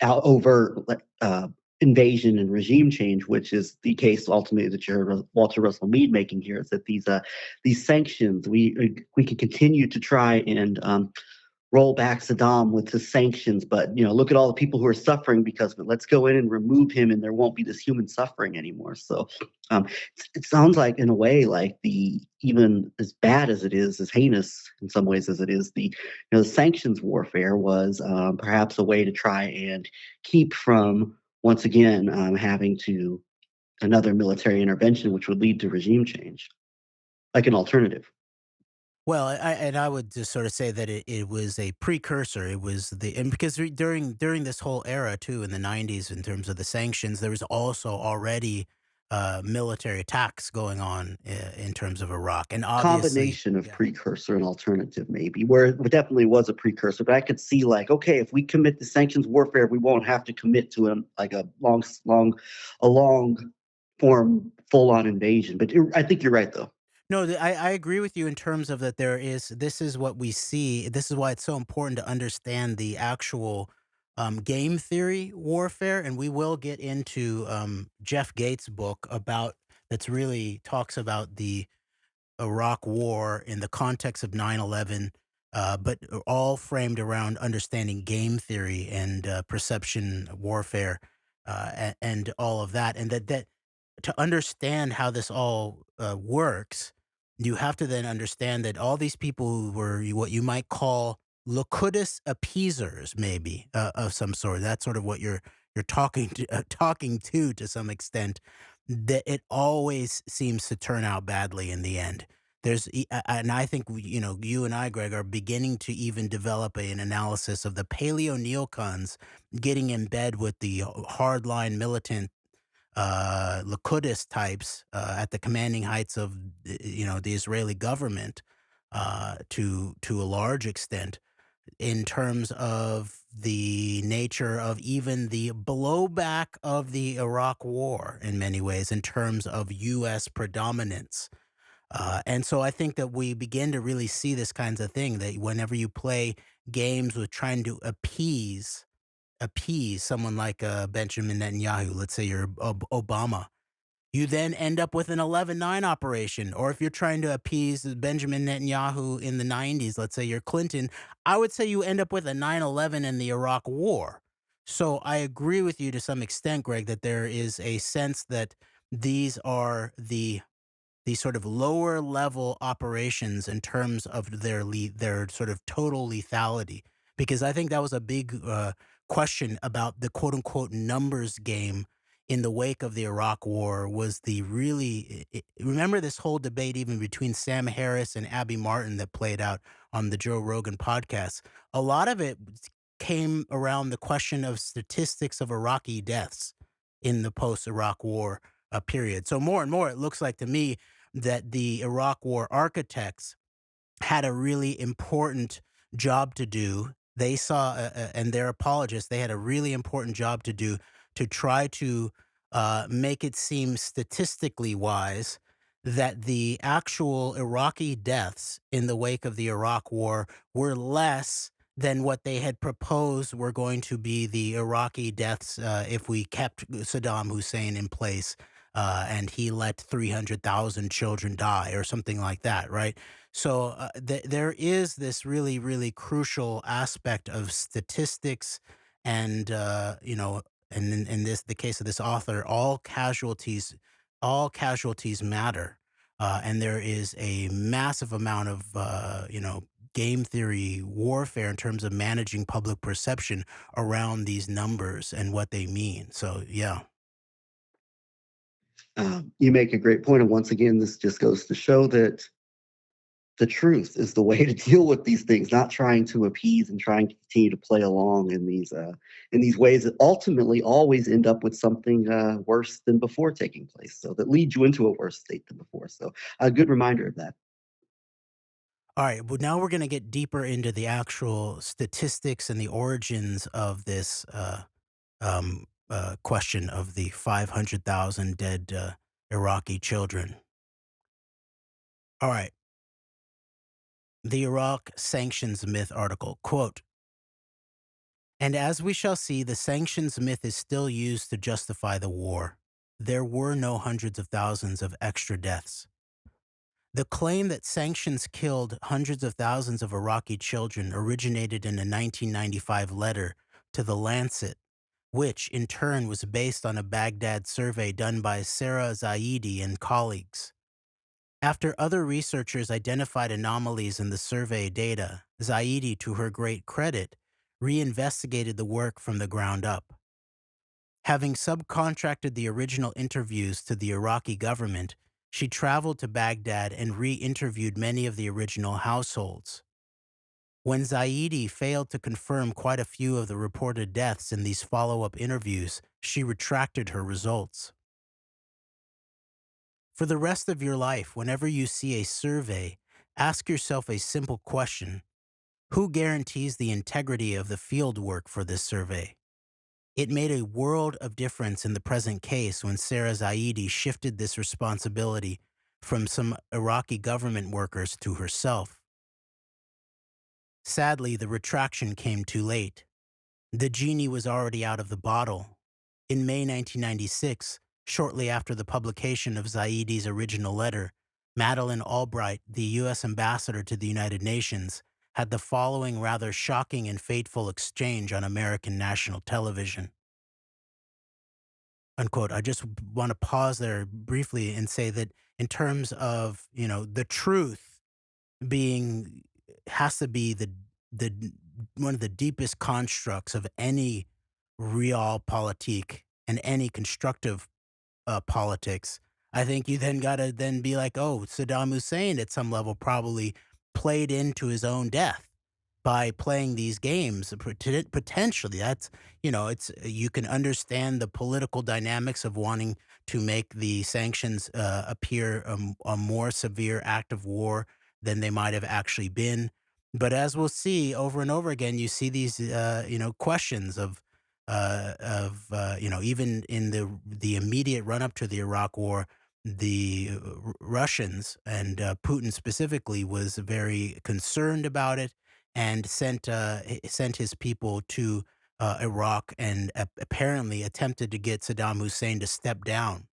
overt invasion and regime change, which is the case ultimately that you heard Walter Russell Mead making here, is that these sanctions we can continue to try and roll back Saddam with his sanctions, but look at all the people who are suffering because of it. Let's go in and remove him, and there won't be this human suffering anymore. So it sounds like, in a way, like even as bad as it is, as heinous in some ways as it is, the sanctions warfare was perhaps a way to try and keep from once again having to another military intervention, which would lead to regime change, like an alternative. Well, I would just sort of say that it was a precursor. It was and because during this whole era too in the 90s in terms of the sanctions, there was also already military attacks going on in terms of Iraq, and obviously, Combination of yeah. precursor and alternative, maybe, where it definitely was a precursor. But I could see, like, okay, if we commit to sanctions warfare, we won't have to commit to like a long form full on invasion. But I think you're right, though. No, I agree with you in terms of that this is what we see. This is why it's so important to understand the actual game theory warfare. And we will get into Jeff Gates' book that's really talks about the Iraq war in the context of 9/11, but all framed around understanding game theory and perception warfare, and all of that. And that to understand how this all works, you have to then understand that all these people who were what you might call locutus appeasers, maybe of some sort. That's sort of what you're talking to some extent. That it always seems to turn out badly in the end. And I think you and I, Greg, are beginning to even develop an analysis of the paleo neocons getting in bed with the hardline militant Likud types at the commanding heights of the Israeli government to a large extent in terms of the nature of even the blowback of the Iraq War in many ways in terms of U.S. predominance. And so I think that we begin to really see this kinds of thing that whenever you play games with trying to appease someone like Benjamin Netanyahu, let's say you're Obama, you then end up with an 11-9 operation. Or if you're trying to appease Benjamin Netanyahu in the 90s, let's say you're Clinton, I would say you end up with a 9/11 in the Iraq War. So I agree with you to some extent, Greg, that there is a sense that these are the sort of lower level operations in terms of their sort of total lethality. Because I think that was a big question about the quote unquote numbers game in the wake of the Iraq War was the really remember this whole debate even between Sam Harris and Abby Martin that played out on the Joe Rogan podcast. A lot of it came around the question of statistics of Iraqi deaths in the post-Iraq War period. So more and more, it looks like to me that the Iraq War architects had a really important job to do. They saw, and their apologists, they had a really important job to do to try to make it seem statistically wise that the actual Iraqi deaths in the wake of the Iraq War were less than what they had proposed were going to be the Iraqi deaths if we kept Saddam Hussein in place and he let 300,000 children die or something like that, right? So there is this really, really crucial aspect of statistics, and and in this the case of this author, all casualties matter, and there is a massive amount of game theory warfare in terms of managing public perception around these numbers and what they mean. So yeah. You make a great point, and once again, this just goes to show that the truth is the way to deal with these things, not trying to appease and trying to continue to play along in these ways that ultimately always end up with something worse than before taking place. So that leads you into a worse state than before. So a good reminder of that. All right, well, now we're going to get deeper into the actual statistics and the origins of this question of the 500,000 dead Iraqi children. All right, the Iraq Sanctions Myth article, quote, and as we shall see, the sanctions myth is still used to justify the war. There were no hundreds of thousands of extra deaths. The claim that sanctions killed hundreds of thousands of Iraqi children originated in a 1995 letter to The Lancet, which in turn was based on a Baghdad survey done by Sarah Zaidi and colleagues. After other researchers identified anomalies in the survey data, Zaidi, to her great credit, reinvestigated the work from the ground up. Having subcontracted the original interviews to the Iraqi government, she traveled to Baghdad and re-interviewed many of the original households. When Zaidi failed to confirm quite a few of the reported deaths in these follow-up interviews, she retracted her results. For the rest of your life, whenever you see a survey, ask yourself a simple question. Who guarantees the integrity of the field work for this survey? It made a world of difference in the present case when Sarah Zaidi shifted this responsibility from some Iraqi government workers to herself. Sadly, the retraction came too late. The genie was already out of the bottle. In May 1996, shortly after the publication of Zaidi's original letter, Madeleine Albright, the U.S. ambassador to the United Nations, had the following rather shocking and fateful exchange on American national television. Unquote. I just want to pause there briefly and say that in terms of, the truth being has to be the one of the deepest constructs of any realpolitik and any constructive politics. I think you then got to then be like, oh, Saddam Hussein at some level probably played into his own death by playing these games. Potentially, that's it's you can understand the political dynamics of wanting to make the sanctions appear a more severe act of war than they might have actually been. But as we'll see over and over again, you see these, questions even in the immediate run up to the Iraq War, the Russians and Putin specifically was very concerned about it and sent his people to Iraq and apparently attempted to get Saddam Hussein to step down,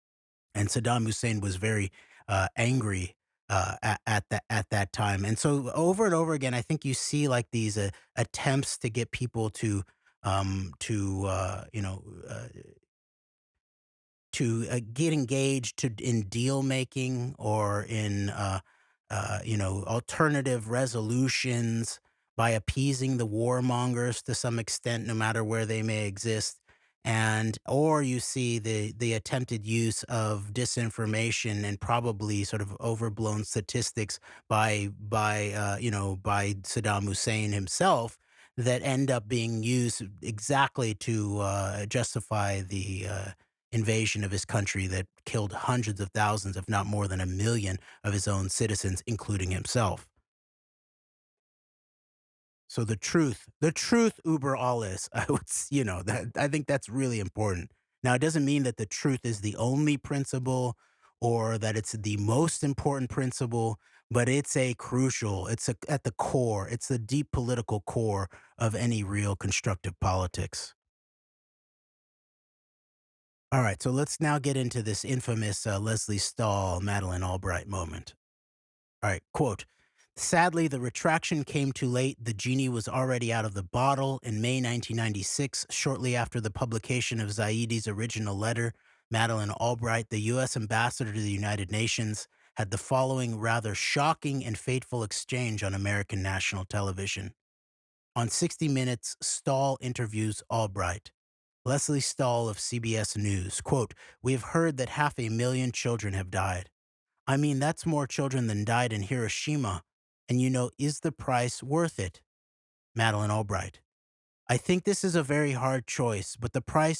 and Saddam Hussein was very angry at that time. And so over and over again, I think you see like these attempts to get people to get engaged in deal making or in alternative resolutions by appeasing the warmongers to some extent, no matter where they may exist. And or you see the attempted use of disinformation and probably sort of overblown statistics by Saddam Hussein himself, that end up being used exactly to justify the invasion of his country that killed hundreds of thousands, if not more than 1 million, of his own citizens, including himself. So the truth uber alles, that I think that's really important. Now, it doesn't mean that the truth is the only principle or that it's the most important principle, but at the core, it's the deep political core of any real constructive politics. All right, so let's now get into this infamous Leslie Stahl, Madeleine Albright moment. All right, quote. Sadly, the retraction came too late. The genie was already out of the bottle. In May 1996, shortly after the publication of Zaidi's original letter, Madeleine Albright, the U.S. ambassador to the United Nations, had the following rather shocking and fateful exchange on American national television. On 60 Minutes, Stahl interviews Albright. Leslie Stahl of CBS News, quote, "We have heard that 500,000 children have died. I mean, that's more children than died in Hiroshima. And is the price worth it?" Madeleine Albright, "I think this is a very hard choice, but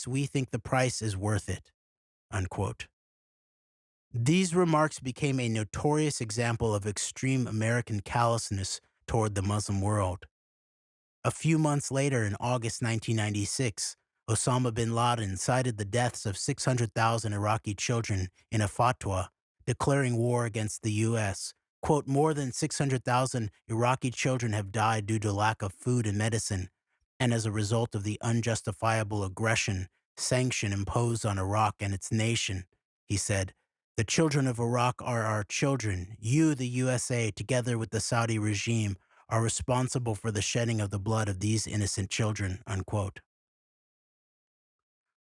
we think the price is worth it." Unquote. These remarks became a notorious example of extreme American callousness toward the Muslim world. A few months later, in August 1996, Osama bin Laden cited the deaths of 600,000 Iraqi children in a fatwa declaring war against the U.S. Quote, "More than 600,000 Iraqi children have died due to lack of food and medicine, and as a result of the unjustifiable sanction imposed on Iraq and its nation," he said. "The children of Iraq are our children. You, the USA, together with the Saudi regime, are responsible for the shedding of the blood of these innocent children." Unquote.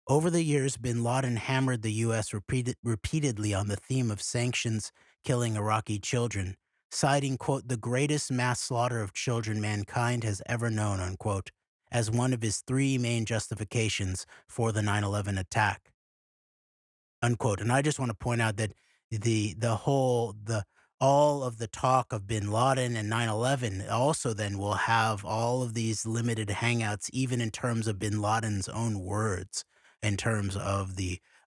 Over the years, bin Laden hammered the U.S. Repeatedly on the theme of sanctions killing Iraqi children, citing, quote, "the greatest mass slaughter of children mankind has ever known," unquote, as one of his three main justifications for the 9/11 attack. Unquote. And I just want to point out that the all of the talk of bin Laden and 9/11 also then will have all of these limited hangouts, even in terms of bin Laden's own words, in terms of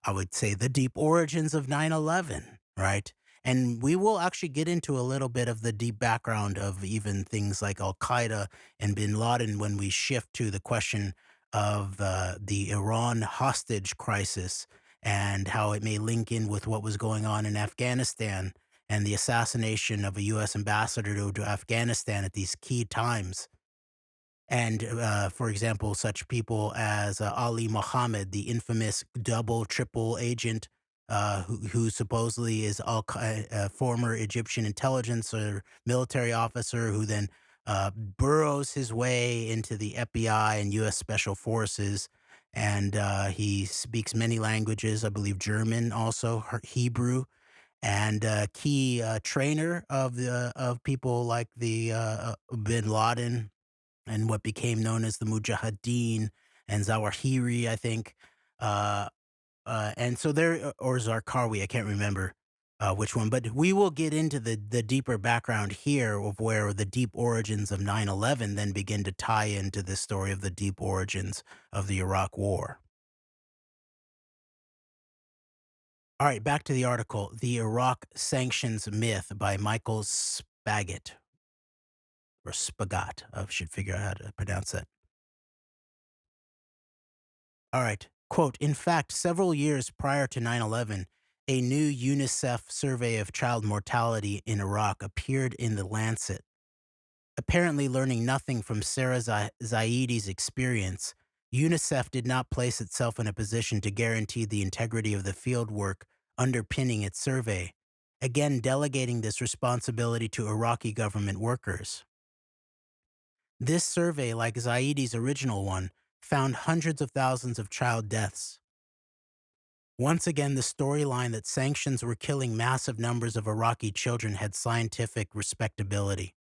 I would say, the deep origins of 9/11, right? And we will actually get into a little bit of the deep background of even things like Al Qaeda and bin Laden when we shift to the question of the Iran hostage crisis and how it may link in with what was going on in Afghanistan and the assassination of a U.S. ambassador to Afghanistan at these key times. And, for example, such people as Ali Mohammed, the infamous double, triple agent, who supposedly is a former Egyptian intelligence or military officer who then burrows his way into the FBI and U.S. Special Forces. And he speaks many languages, I believe German, also Hebrew, and key trainer of people like the Bin Laden and what became known as the Mujahideen and Zawahiri, I think. Uh, and so there, or Zarqawi, I can't remember which one, but we will get into the deeper background here of where the deep origins of 9/11 then begin to tie into the story of the deep origins of the Iraq War. All right, back to the article, The Iraq Sanctions Myth by Michael Spaggett. or Spagat. I should figure out how to pronounce that. All right. Quote, in fact, several years prior to 9/11, a new UNICEF survey of child mortality in Iraq appeared in The Lancet. Apparently learning nothing from Sarah Zaidi's experience, UNICEF did not place itself in a position to guarantee the integrity of the field work underpinning its survey, again delegating this responsibility to Iraqi government workers. This survey, like Zaidi's original one, found hundreds of thousands of child deaths. Once again, the storyline that sanctions were killing massive numbers of Iraqi children had scientific respectability.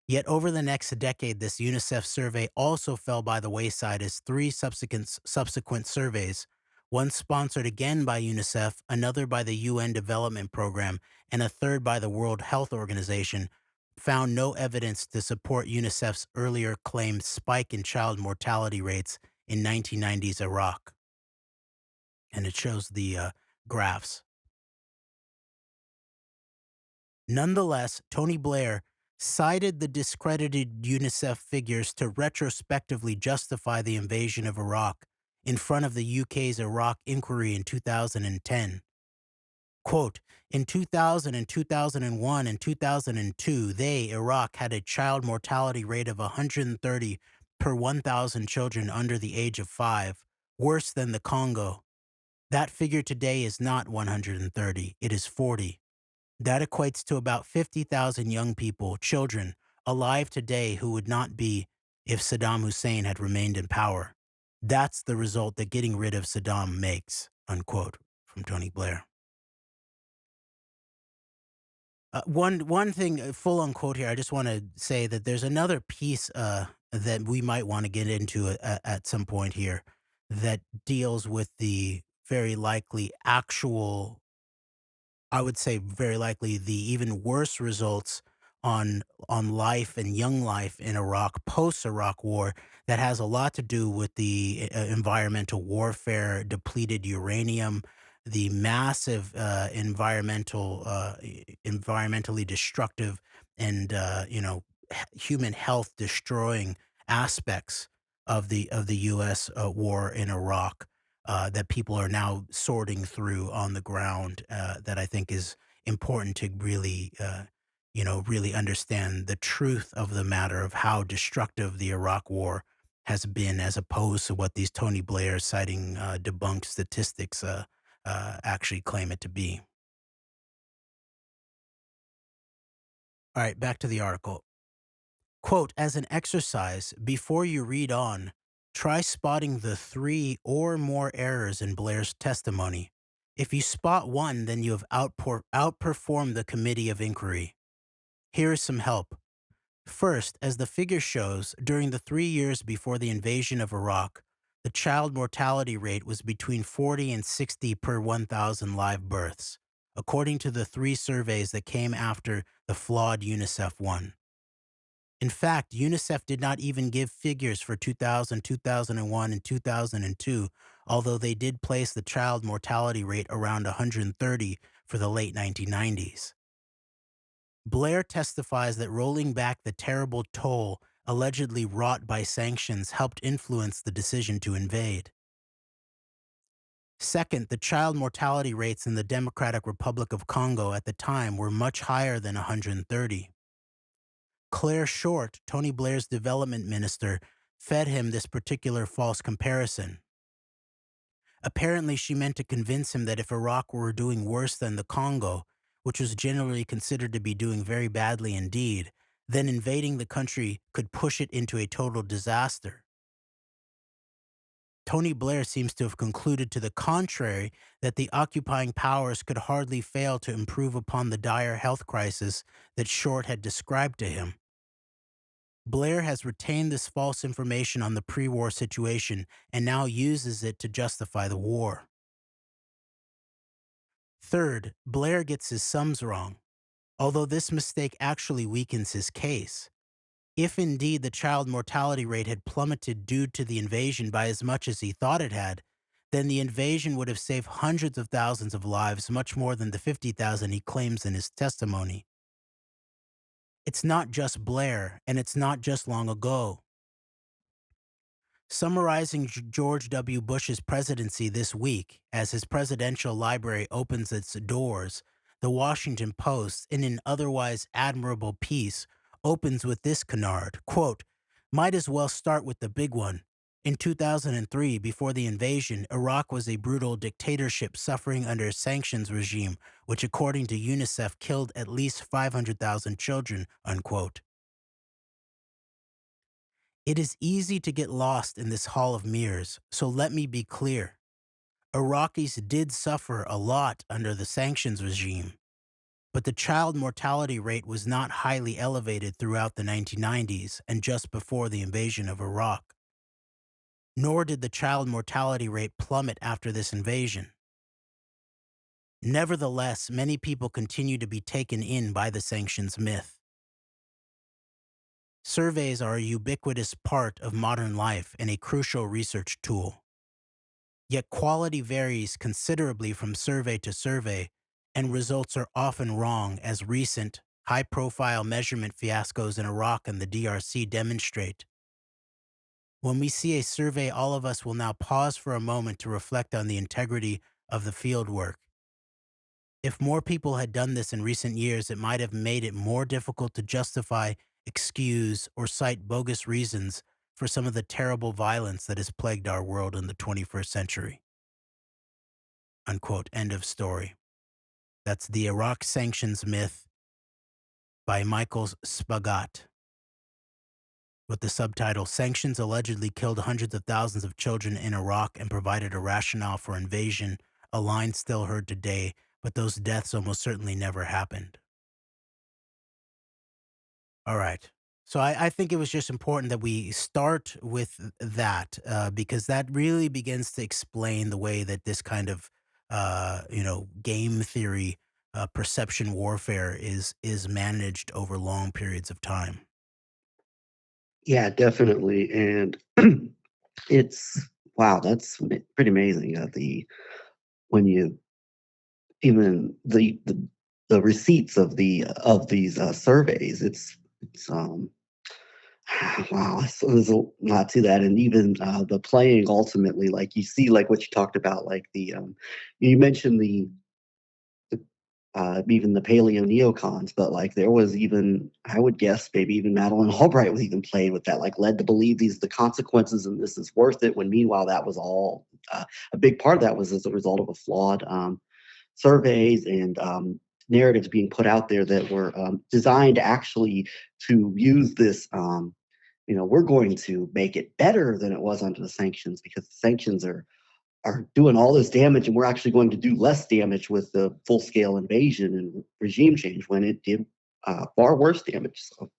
Yet over the next decade, this UNICEF survey also fell by the wayside as three subsequent surveys, one sponsored again by UNICEF, another by the UN Development Program, and a third by the World Health Organization, found no evidence to support UNICEF's earlier claimed spike in child mortality rates in 1990s Iraq. And it shows the graphs. Nonetheless, Tony Blair cited the discredited UNICEF figures to retrospectively justify the invasion of Iraq in front of the UK's Iraq inquiry in 2010. Quote, in 2000 and 2001 and 2002, Iraq, had a child mortality rate of 130 per 1,000 children under the age of 5, worse than the Congo. That figure today is not 130, it is 40. That equates to about 50,000 young people, children, alive today who would not be if Saddam Hussein had remained in power. That's the result that getting rid of Saddam makes, unquote, from Tony Blair. One thing, full unquote here, I just want to say that there's another piece that we might want to get into at some point here that deals with the very likely actual, I would say very likely the even worse results on life and young life in Iraq post-Iraq war that has a lot to do with the environmental warfare, depleted uranium, the massive environmentally destructive and human health destroying aspects of the U.S. War in Iraq that people are now sorting through on the ground, that I think is important to really, really understand the truth of the matter of how destructive the Iraq War has been, as opposed to what these Tony Blair citing debunked statistics actually claim it to be. All right, back to the article. Quote, as an exercise, before you read on, try spotting the 3 or more errors in Blair's testimony. If you spot one, then you have outperformed the committee of inquiry. Here is some help. First, as the figure shows, during the 3 years before the invasion of Iraq, the child mortality rate was between 40 and 60 per 1,000 live births, according to the 3 surveys that came after the flawed UNICEF one. In fact, UNICEF did not even give figures for 2000, 2001, and 2002, although they did place the child mortality rate around 130 for the late 1990s. Blair testifies that rolling back the terrible toll allegedly wrought by sanctions helped influence the decision to invade. Second, the child mortality rates in the Democratic Republic of Congo at the time were much higher than 130. Claire Short, Tony Blair's development minister, fed him this particular false comparison. Apparently, she meant to convince him that if Iraq were doing worse than the Congo, which was generally considered to be doing very badly indeed, then invading the country could push it into a total disaster. Tony Blair seems to have concluded to the contrary, that the occupying powers could hardly fail to improve upon the dire health crisis that Short had described to him. Blair has retained this false information on the pre-war situation and now uses it to justify the war. Third, Blair gets his sums wrong, although this mistake actually weakens his case. If indeed the child mortality rate had plummeted due to the invasion by as much as he thought it had, then the invasion would have saved hundreds of thousands of lives, much more than the 50,000 he claims in his testimony. It's not just Blair, and it's not just long ago. Summarizing George W. Bush's presidency this week as his presidential library opens its doors, the Washington Post, in an otherwise admirable piece, opens with this canard, quote, "Might as well start with the big one. In 2003, before the invasion, Iraq was a brutal dictatorship suffering under a sanctions regime, which according to UNICEF killed at least 500,000 children," unquote. It is easy to get lost in this hall of mirrors, so let me be clear. Iraqis did suffer a lot under the sanctions regime, but the child mortality rate was not highly elevated throughout the 1990s and just before the invasion of Iraq. Nor did the child mortality rate plummet after this invasion. Nevertheless, many people continue to be taken in by the sanctions myth. Surveys are a ubiquitous part of modern life and a crucial research tool. Yet quality varies considerably from survey to survey, and results are often wrong, as recent, high profile measurement fiascos in Iraq and the DRC demonstrate. When we see a survey, all of us will now pause for a moment to reflect on the integrity of the fieldwork. If more people had done this in recent years, it might have made it more difficult to justify, excuse, or cite bogus reasons for some of the terrible violence that has plagued our world in the 21st century. Unquote. End of story. That's The Iraq Sanctions Myth by Michael Spagat, with the subtitle, "Sanctions Allegedly Killed Hundreds of Thousands of Children in Iraq and Provided a Rationale for Invasion, a line still heard today, but those deaths almost certainly never happened." All right. So I think it was just important that we start with that because that really begins to explain the way that this kind of game theory perception warfare is managed over long periods of time. Yeah, definitely. And it's wow, that's pretty amazing. The when you even the receipts of these surveys, it's wow, so there's a lot to that, and even the playing ultimately, like you see, like what you talked about, like you mentioned even the paleo neocons, but like there was even, I would guess, maybe even Madeleine Albright was even playing with that, like led to believe these the consequences and this is worth it. When meanwhile that was all a big part of that was as a result of a flawed surveys and narratives being put out there that were designed actually to use this. We're going to make it better than it was under the sanctions because the sanctions are doing all this damage, and we're actually going to do less damage with the full scale invasion and regime change when it did far worse damage. So,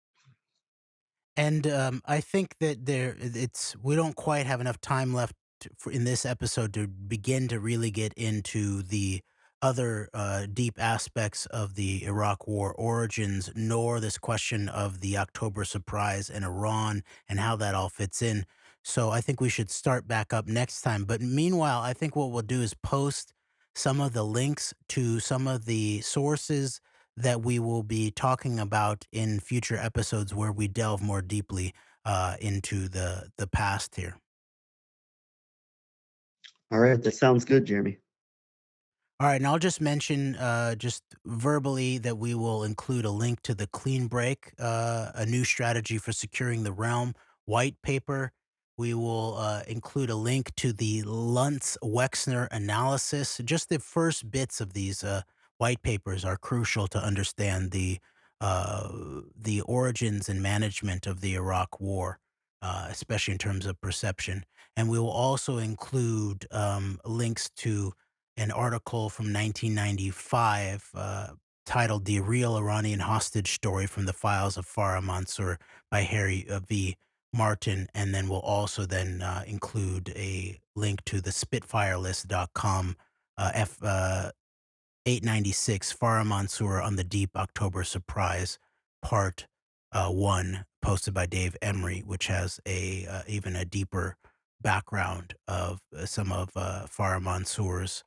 And I think that we don't quite have enough time left in this episode to begin to really get into the other deep aspects of the Iraq War origins, nor this question of the October surprise in Iran and how that all fits in. So I think we should start back up next time. But meanwhile, I think what we'll do is post some of the links to some of the sources that we will be talking about in future episodes where we delve more deeply into the past here. all right, that sounds good, Jeremy. All right, and I'll just mention just verbally that we will include a link to the Clean Break, a new strategy for securing the realm white paper. We will include a link to the Luntz Wexner analysis. Just the first bits of these white papers are crucial to understand the origins and management of the Iraq War, especially in terms of perception. And we will also include links to an article from 1995 titled "The Real Iranian Hostage Story from the Files of Farah Mansour" by Harry V. Martin. And then we'll also then include a link to the Spitfirelist.com F 896 Farah Mansour on the Deep October Surprise, Part 1, posted by Dave Emery, which has even a deeper background of some of Farah Mansour's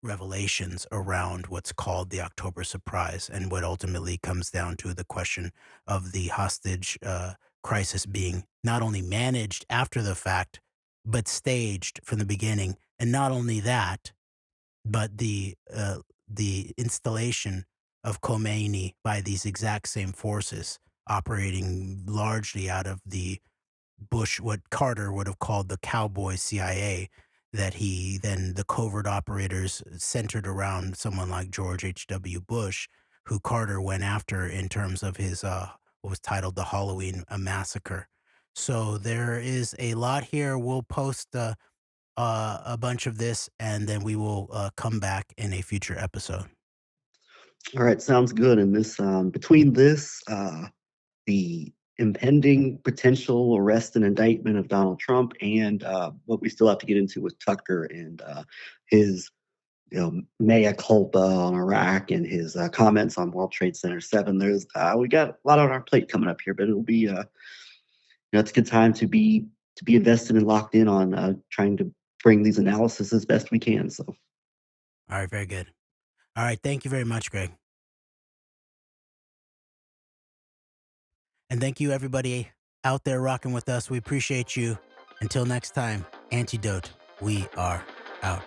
revelations around what's called the October surprise, and what ultimately comes down to the question of the hostage crisis being not only managed after the fact, but staged from the beginning. And not only that, but the installation of Khomeini by these exact same forces operating largely out of the Bush, what Carter would have called the cowboy CIA, that he then the covert operators centered around someone like George H.W. Bush, who Carter went after in terms of his what was titled the Halloween massacre. So there is a lot here. We'll post a bunch of this, and then we will come back in a future episode. All right, sounds good. And this between this, the impending potential arrest and indictment of Donald Trump, and what we still have to get into with Tucker and his mea culpa on Iraq and his comments on World Trade Center 7. There's we got a lot on our plate coming up here, but it'll be it's a good time to be invested and locked in on trying to bring these analysis as best we can. So, All right, very good. All right, thank you very much, Greg. And thank you, everybody out there rocking with us. We appreciate you. Until next time, Antidote, we are out.